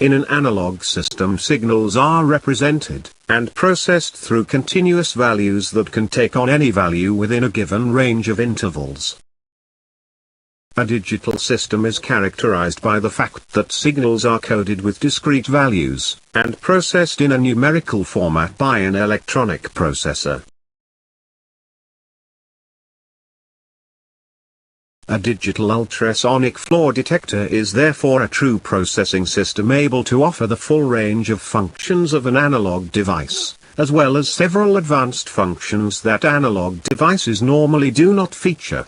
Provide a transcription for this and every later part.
In an analog system, signals are represented and processed through continuous values that can take on any value within a given range of intervals. A digital system is characterized by the fact that signals are coded with discrete values and processed in a numerical format by an electronic processor. A digital ultrasonic flaw detector is therefore a true processing system able to offer the full range of functions of an analog device, as well as several advanced functions that analog devices normally do not feature.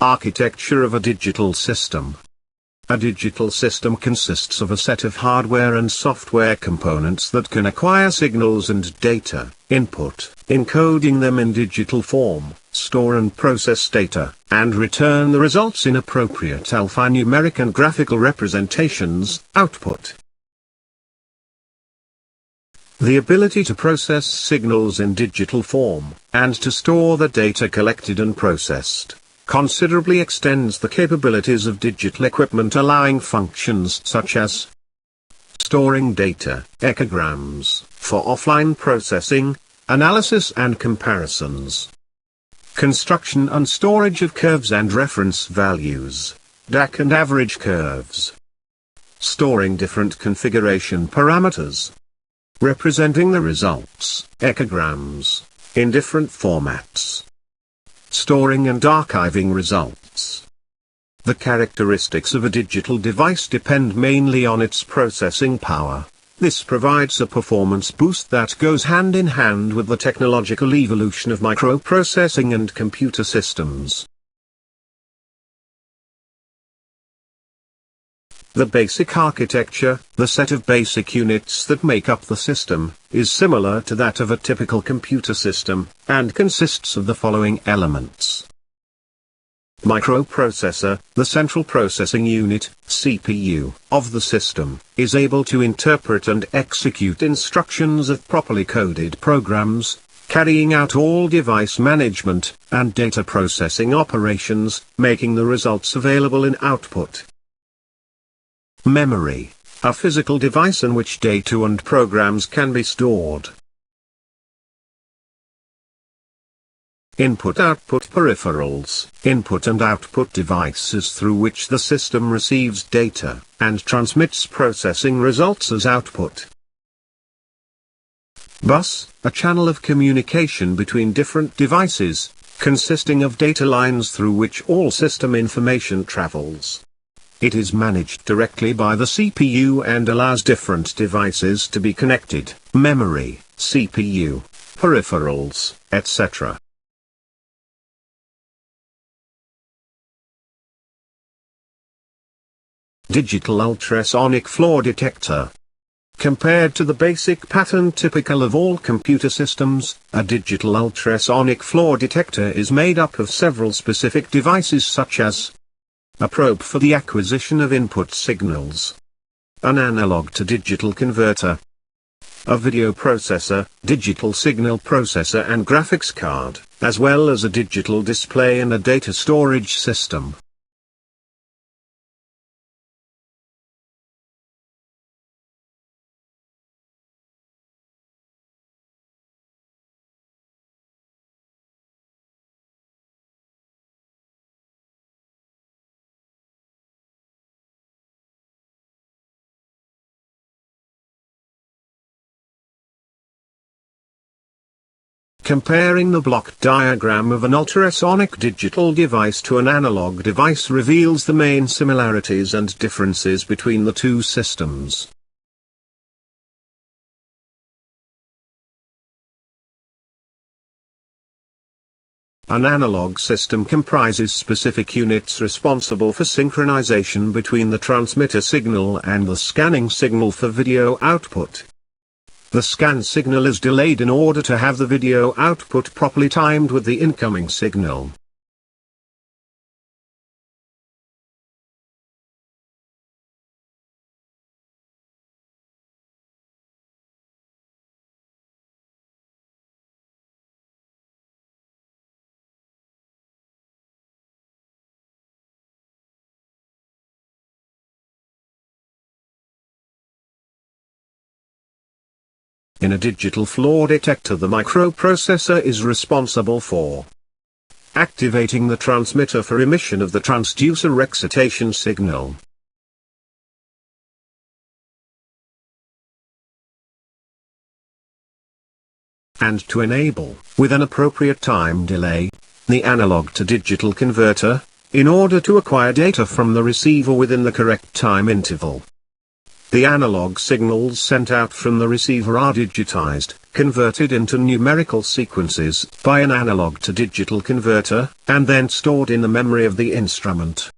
Architecture of a digital system. A digital system consists of a set of hardware and software components that can acquire signals and data, input, encoding them in digital form, store and process data, and return the results in appropriate alphanumeric and graphical representations, output. The ability to process signals in digital form, and to store the data collected and processed, considerably extends the capabilities of digital equipment, allowing functions such as storing data, echograms, for offline processing, analysis and comparisons, construction and storage of curves and reference values, DAC and average curves, storing different configuration parameters, representing the results, echograms, in different formats, storing and archiving results. The characteristics of a digital device depend mainly on its processing power. This provides a performance boost that goes hand in hand with the technological evolution of microprocessing and computer systems. The basic architecture, the set of basic units that make up the system, is similar to that of a typical computer system, and consists of the following elements. Microprocessor, the central processing unit, CPU, of the system, is able to interpret and execute instructions of properly coded programs, carrying out all device management and data processing operations, making the results available in output. Memory, a physical device in which data and programs can be stored. Input-output peripherals, input and output devices through which the system receives data, and transmits processing results as output. Bus, a channel of communication between different devices, consisting of data lines through which all system information travels. It is managed directly by the CPU and allows different devices to be connected, memory, CPU, peripherals, etc. Digital ultrasonic flaw detector. Compared to the basic pattern typical of all computer systems, a digital ultrasonic flaw detector is made up of several specific devices such as a probe for the acquisition of input signals, an analog to digital converter, a video processor, digital signal processor and graphics card, as well as a digital display and a data storage system. Comparing the block diagram of an ultrasonic digital device to an analog device reveals the main similarities and differences between the two systems. An analog system comprises specific units responsible for synchronization between the transmitter signal and the scanning signal for video output. The scan signal is delayed in order to have the video output properly timed with the incoming signal. In a digital flaw detector, the microprocessor is responsible for activating the transmitter for emission of the transducer excitation signal. And to enable, with an appropriate time delay, the analog to digital converter, in order to acquire data from the receiver within the correct time interval. The analog signals sent out from the receiver are digitized, converted into numerical sequences by an analog to digital converter, and then stored in the memory of the instrument.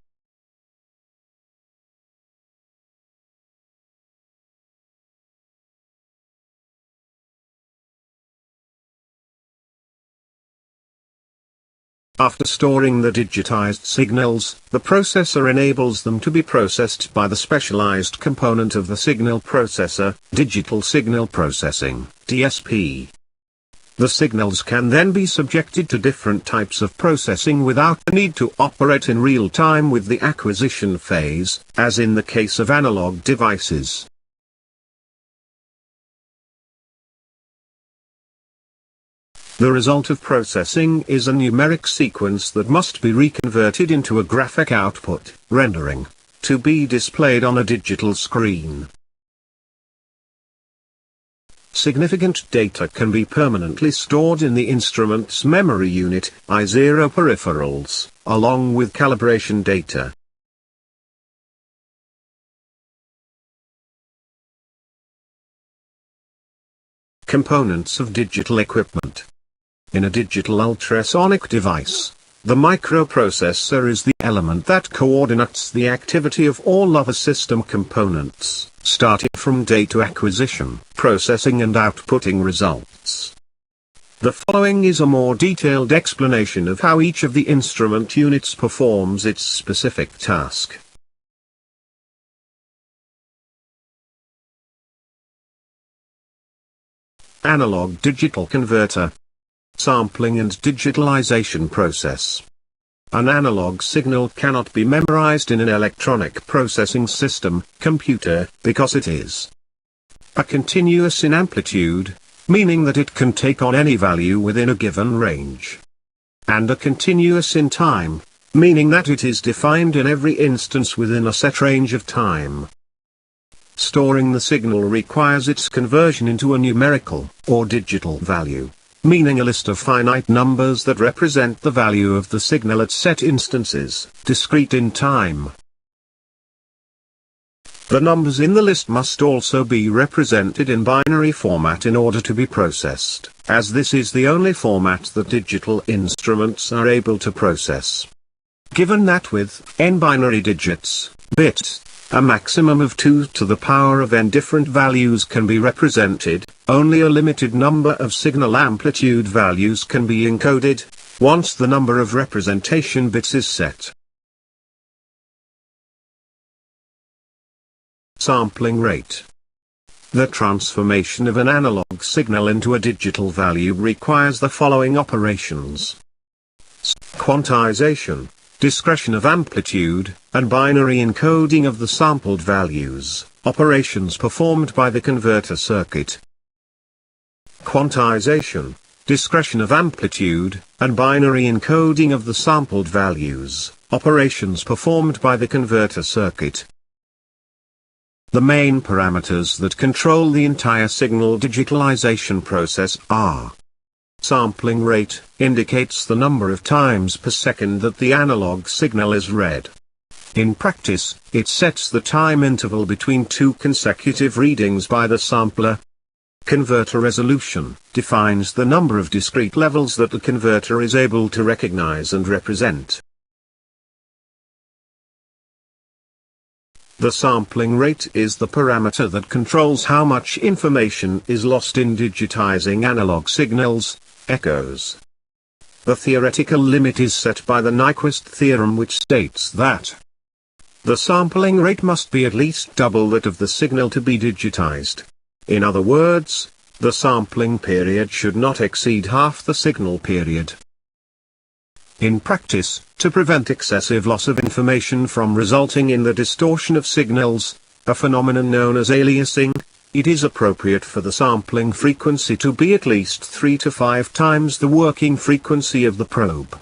After storing the digitized signals, the processor enables them to be processed by the specialized component of the signal processor, digital signal processing, DSP. The signals can then be subjected to different types of processing without the need to operate in real time with the acquisition phase, as in the case of analog devices. The result of processing is a numeric sequence that must be reconverted into a graphic output, rendering, to be displayed on a digital screen. Significant data can be permanently stored in the instrument's memory unit, I0 peripherals, along with calibration data. Components of digital equipment. In a digital ultrasonic device, the microprocessor is the element that coordinates the activity of all other system components, starting from data acquisition, processing and outputting results. The following is a more detailed explanation of how each of the instrument units performs its specific task. Analog digital converter. Sampling and digitalization process. An analog signal cannot be memorized in an electronic processing system, computer, because it is a continuous in amplitude, meaning that it can take on any value within a given range. And a continuous in time, meaning that it is defined in every instance within a set range of time. Storing the signal requires its conversion into a numerical, or digital value, meaning a list of finite numbers that represent the value of the signal at set instances, discrete in time. The numbers in the list must also be represented in binary format in order to be processed, as this is the only format that digital instruments are able to process. Given that with n binary digits, bit, a maximum of 2 to the power of n different values can be represented, only a limited number of signal amplitude values can be encoded, once the number of representation bits is set. Sampling rate. The transformation of an analog signal into a digital value requires the following operations. Quantization, discretion of amplitude, and binary encoding of the sampled values, operations performed by the converter circuit. Quantization, discretion of amplitude, and binary encoding of the sampled values, operations performed by the converter circuit. The main parameters that control the entire signal digitalization process are: sampling rate, indicates the number of times per second that the analog signal is read. In practice, it sets the time interval between two consecutive readings by the sampler. Converter resolution, defines the number of discrete levels that the converter is able to recognize and represent. The sampling rate is the parameter that controls how much information is lost in digitizing analog signals, echoes. The theoretical limit is set by the Nyquist theorem, which states that the sampling rate must be at least double that of the signal to be digitized. In other words, the sampling period should not exceed half the signal period. In practice, to prevent excessive loss of information from resulting in the distortion of signals, a phenomenon known as aliasing, it is appropriate for the sampling frequency to be at least 3 to 5 times the working frequency of the probe.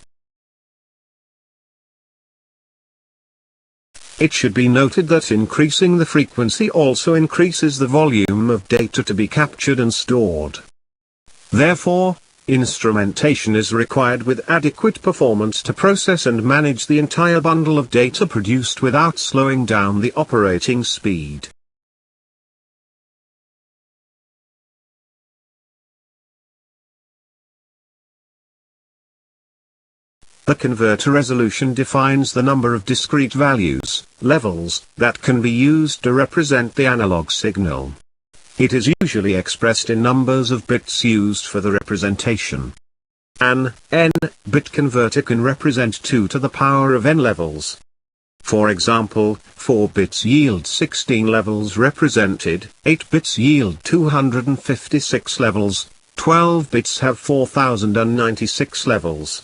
It should be noted that increasing the frequency also increases the volume of data to be captured and stored. Therefore, instrumentation is required with adequate performance to process and manage the entire bundle of data produced without slowing down the operating speed. The converter resolution defines the number of discrete values, levels, that can be used to represent the analog signal. It is usually expressed in numbers of bits used for the representation. An n-bit converter can represent 2 to the power of n levels. For example, 4 bits yield 16 levels represented, 8 bits yield 256 levels, 12 bits have 4096 levels.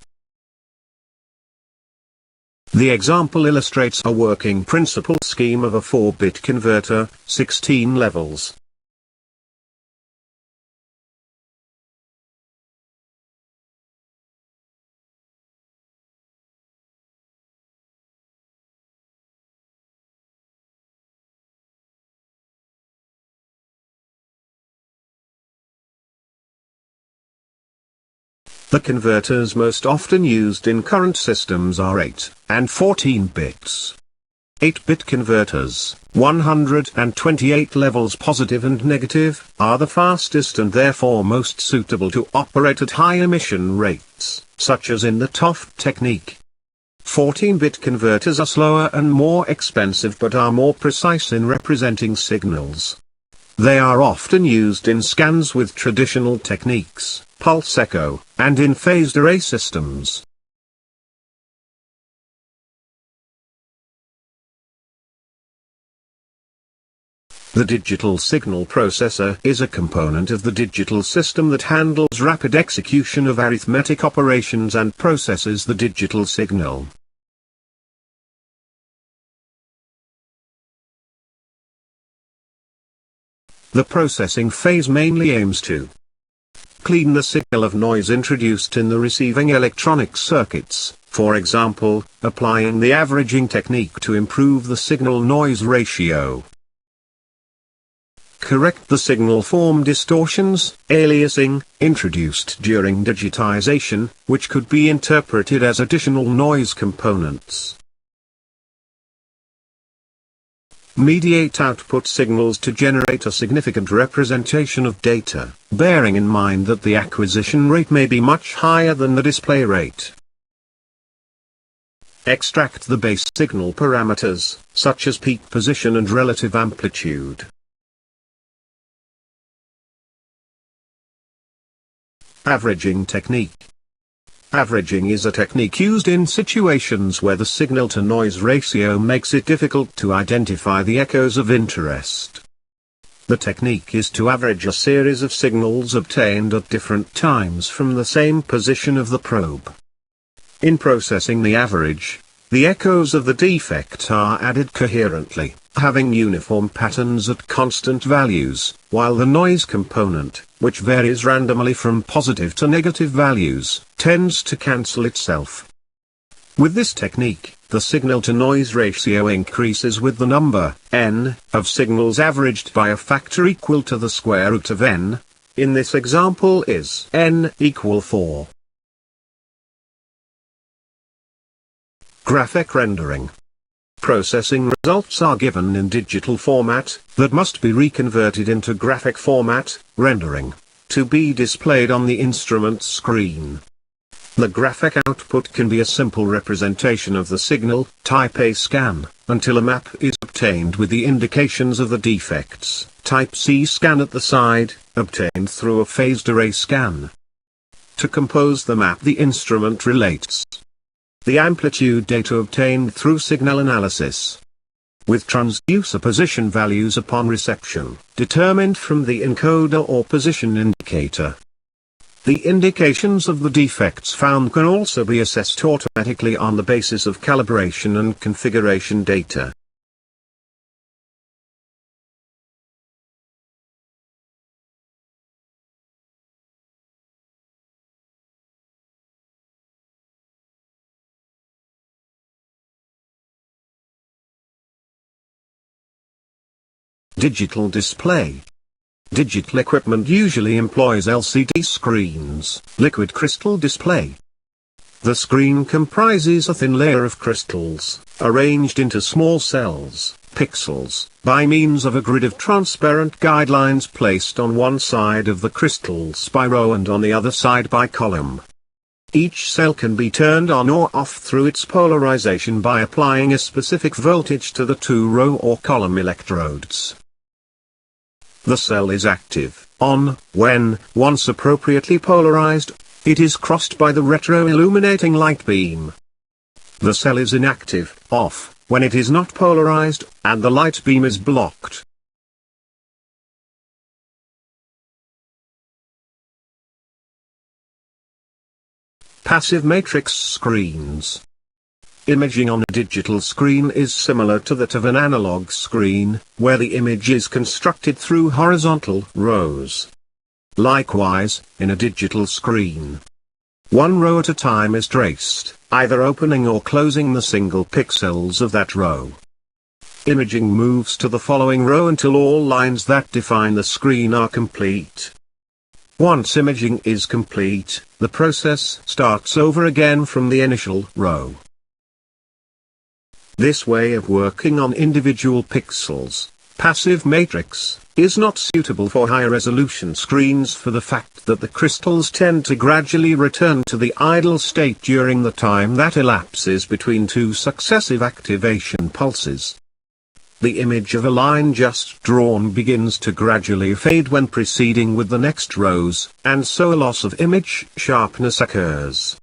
The example illustrates a working principle scheme of a 4-bit converter, 16 levels. The converters most often used in current systems are 8 and 14 bits. 8-bit converters, 128 levels positive and negative, are the fastest and therefore most suitable to operate at high emission rates, such as in the TOF technique. 14-bit converters are slower and more expensive but are more precise in representing signals. They are often used in scans with traditional techniques, pulse echo, and in phased array systems. The digital signal processor is a component of the digital system that handles rapid execution of arithmetic operations and processes the digital signal. The processing phase mainly aims to clean the signal of noise introduced in the receiving electronic circuits, for example, applying the averaging technique to improve the signal-noise ratio. Correct the signal form distortions, aliasing, introduced during digitization, which could be interpreted as additional noise components. Mediate output signals to generate a significant representation of data, bearing in mind that the acquisition rate may be much higher than the display rate. Extract the base signal parameters, such as peak position and relative amplitude. Averaging technique. Averaging is a technique used in situations where the signal-to-noise ratio makes it difficult to identify the echoes of interest. The technique is to average a series of signals obtained at different times from the same position of the probe. In processing the average, the echoes of the defect are added coherently, having uniform patterns at constant values, while the noise component, which varies randomly from positive to negative values, tends to cancel itself. With this technique, the signal-to-noise ratio increases with the number, n, of signals averaged by a factor equal to the square root of n. In this example is n equal 4. Graphic rendering. Processing results are given in digital format, that must be reconverted into graphic format, rendering, to be displayed on the instrument screen. The graphic output can be a simple representation of the signal, type A scan, until a map is obtained with the indications of the defects, type C scan at the side, obtained through a phased array scan. To compose the map, the instrument relates the amplitude data obtained through signal analysis with transducer position values upon reception, determined from the encoder or position indicator. The indications of the defects found can also be assessed automatically on the basis of calibration and configuration data. Digital display. Digital equipment usually employs LCD screens, liquid crystal display. The screen comprises a thin layer of crystals, arranged into small cells, pixels, by means of a grid of transparent guidelines placed on one side of the crystals by row and on the other side by column. Each cell can be turned on or off through its polarization by applying a specific voltage to the two row or column electrodes. The cell is active, on, when, once appropriately polarized, it is crossed by the retroilluminating light beam. The cell is inactive, off, when it is not polarized, and the light beam is blocked. Passive matrix screens. Imaging on a digital screen is similar to that of an analog screen, where the image is constructed through horizontal rows. Likewise, in a digital screen, one row at a time is traced, either opening or closing the single pixels of that row. Imaging moves to the following row until all lines that define the screen are complete. Once imaging is complete, the process starts over again from the initial row. This way of working on individual pixels, passive matrix, is not suitable for high-resolution screens for the fact that the crystals tend to gradually return to the idle state during the time that elapses between two successive activation pulses. The image of a line just drawn begins to gradually fade when proceeding with the next rows, and so a loss of image sharpness occurs.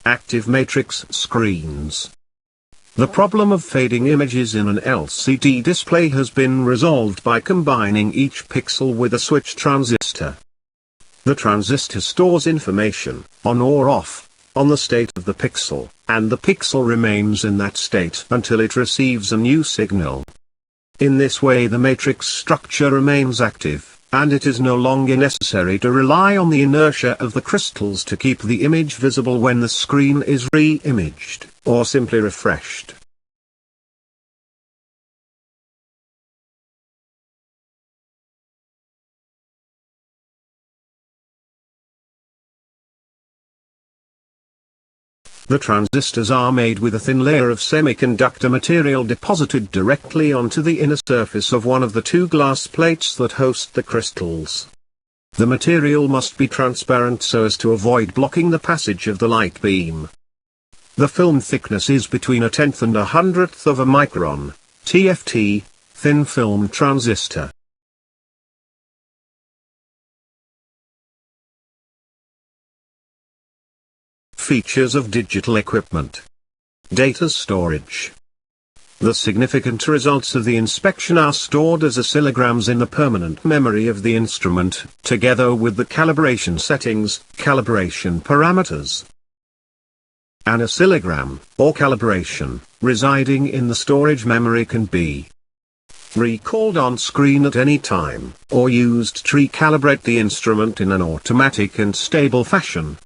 Active matrix screens. The problem of fading images in an LCD display has been resolved by combining each pixel with a switch transistor. The transistor stores information, on or off, on the state of the pixel, and the pixel remains in that state until it receives a new signal. In this way the matrix structure remains active, and it is no longer necessary to rely on the inertia of the crystals to keep the image visible when the screen is re-imaged, or simply refreshed. The transistors are made with a thin layer of semiconductor material deposited directly onto the inner surface of one of the two glass plates that host the crystals. The material must be transparent so as to avoid blocking the passage of the light beam. The film thickness is between 1/10 and 100th of a micron, TFT, thin film transistor. Features of digital equipment. Data storage. The significant results of the inspection are stored as oscillograms in the permanent memory of the instrument, together with the calibration settings, calibration parameters. An oscillogram, or calibration, residing in the storage memory can be recalled on screen at any time, or used to recalibrate the instrument in an automatic and stable fashion.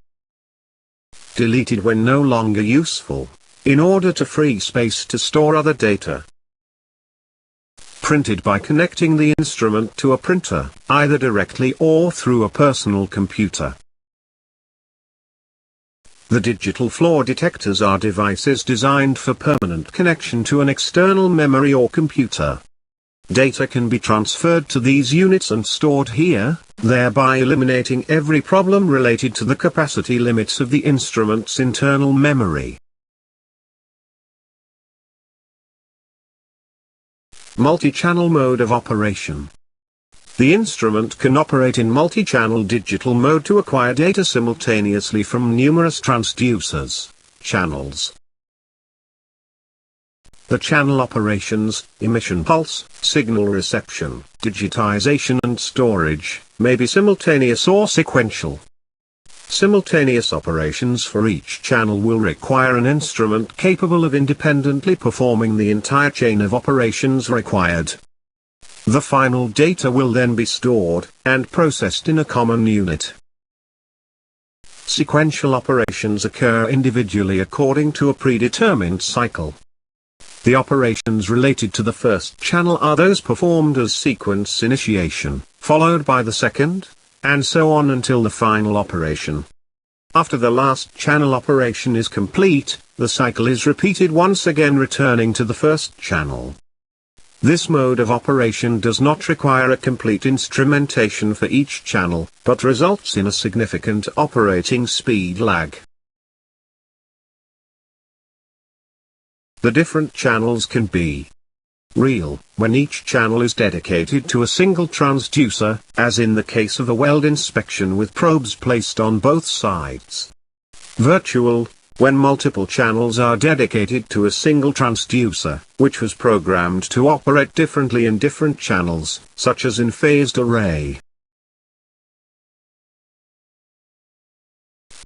Deleted when no longer useful, in order to free space to store other data. Printed by connecting the instrument to a printer, either directly or through a personal computer. The digital flaw detectors are devices designed for permanent connection to an external memory or computer. Data can be transferred to these units and stored here, thereby eliminating every problem related to the capacity limits of the instrument's internal memory. Multi-channel mode of operation. The instrument can operate in multi-channel digital mode to acquire data simultaneously from numerous transducers, channels. The channel operations, emission pulse, signal reception, digitization and storage, may be simultaneous or sequential. Simultaneous operations for each channel will require an instrument capable of independently performing the entire chain of operations required. The final data will then be stored and processed in a common unit. sequential operations occur individually according to a predetermined cycle. The operations related to the first channel are those performed as sequence initiation, followed by the second, and so on until the final operation. After the last channel operation is complete, the cycle is repeated once again, returning to the first channel. This mode of operation does not require a complete instrumentation for each channel, but results in a significant operating speed lag. The different channels can be real, when each channel is dedicated to a single transducer, as in the case of a weld inspection with probes placed on both sides. Virtual, when multiple channels are dedicated to a single transducer, which was programmed to operate differently in different channels, such as in phased array.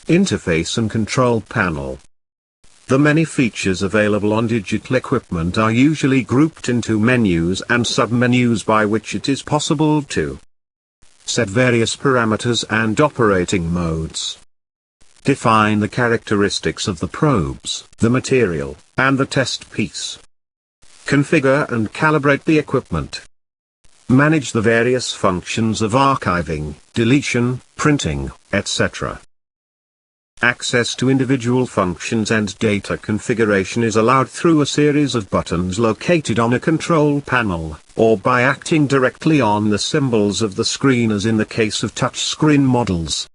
Interface and control panel. The many features available on digital equipment are usually grouped into menus and submenus by which it is possible to set various parameters and operating modes. Define the characteristics of the probes, the material, and the test piece. Configure and calibrate the equipment. Manage the various functions of archiving, deletion, printing, etc. Access to individual functions and data configuration is allowed through a series of buttons located on a control panel, or by acting directly on the symbols of the screen, as in the case of touchscreen models.